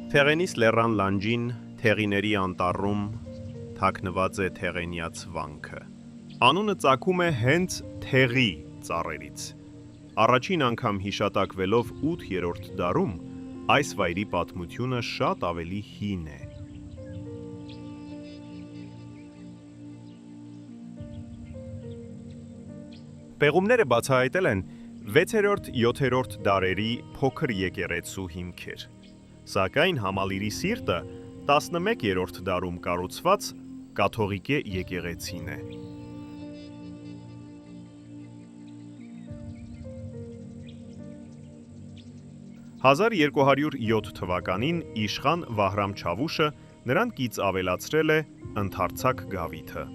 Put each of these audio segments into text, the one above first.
Թեղենիս լեռան լանջին, թեղիների անտառում թաքնված է թեղենյաց վանքը։ Անունը ծագում է հենց թեղի ծառերից։ Առաջին անգամ հիշատակվելով 8-րդ դարում, այս վայրի պատմությունը շատ ավելի հին է։ Պեղումները բացահայտել են 6-7-րդ դարերի փոքր եկեղեցու հիմքեր։ Սակայն Համալիրի սիրտը 11-րդ դարում կառուցված կաթողիկե եկեղեցին է։ 1207 թվականին իշխան Վահրամ Չավուշը նրան կից ավելացրել է ընդարձակ գավիթը։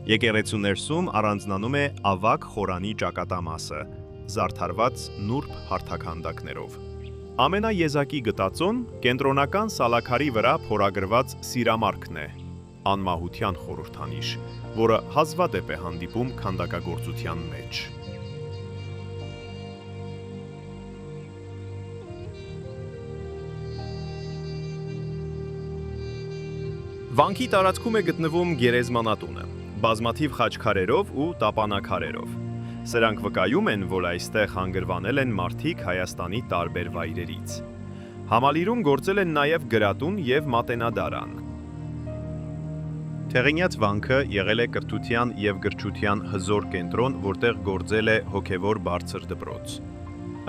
Եկեղեցու ներսում առանձնանում է ավագ խորանի ճակատամասը, զարդարված նուրբ հարթաքանդակներով։ Ամենաեզակի գտածոն կենտրոնական սալաքարի վրա փորագրված սիրամարգն է, անմահության խորհրդանիշ, որը հազվադեպ է հանդիպում քանդակագործության մեջ։ Վանքի տարածքում է գտնվում գերեզմանատունը, բազմաթիվ խաչքարերով ու տապանաքարերով։ Սրանք վկայում են, որ այստեղ հանգրվանել են մարդիկ Հայաստանի տարբեր վայրերից։ Համալիրում գործել են նաև գրատուն և մատենադարան։ Թեղենյաց վանքը եղել է կրթության և գրչության հզոր կենտրոն, որտեղ գործել է հոգևոր բարձր դպրոց։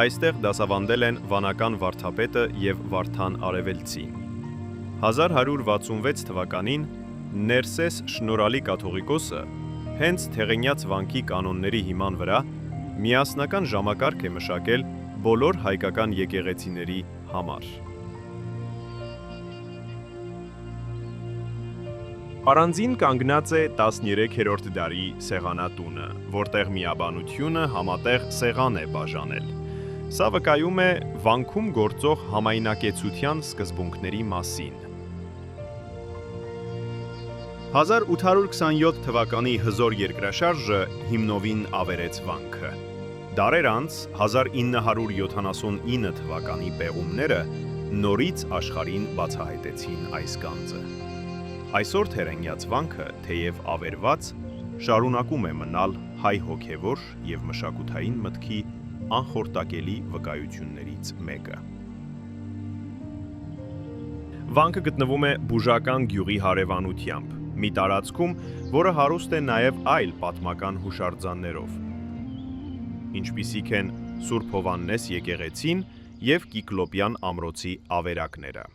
Այստեղ դասավանդել են վանական վարդապետը և Վարդան Արևելցին։ 1166 թվականին Ներսես շնորհալի կաթողիկոսը հենց Թեղենյաց վանքի կանոնների հիման վրա միասնական ժամակարգ է մշակել բոլոր հայկական եկեղեցիների համար։ Առանձին կանգնած է 13-րդ դարի սեղանատունը, որտեղ միաբանությունը համատեղ սեղան է բաժանել։ Սա վկայում է վանքում գործող համայնակեցության սկզբունքների մասին։ 1827 թվականի հզոր երկրաշարժը հիմնովին ավերեց վանքը։ Դարեր անց 1979 թվականի պեղումները նորից աշխարհին բացահայտեցին այս գանձը։ Այսօր Թեղենյաց վանքը, թեև ավերված, շարունակում է մնալ հայ հոգևոր և մշակութային մտքի անխորտակելի վկայություններից մեկը։ Վանքը գտնվում է բուժական գյուղի հարևանությամբ, մի տարածքում, որը հարուստ է նաև այլ պատմական հուշարձաններով, ինչպիսիք են Սուրբ Հովհաննես եկեղեցին և Կիկլոպյան ամրոցի ավերակները։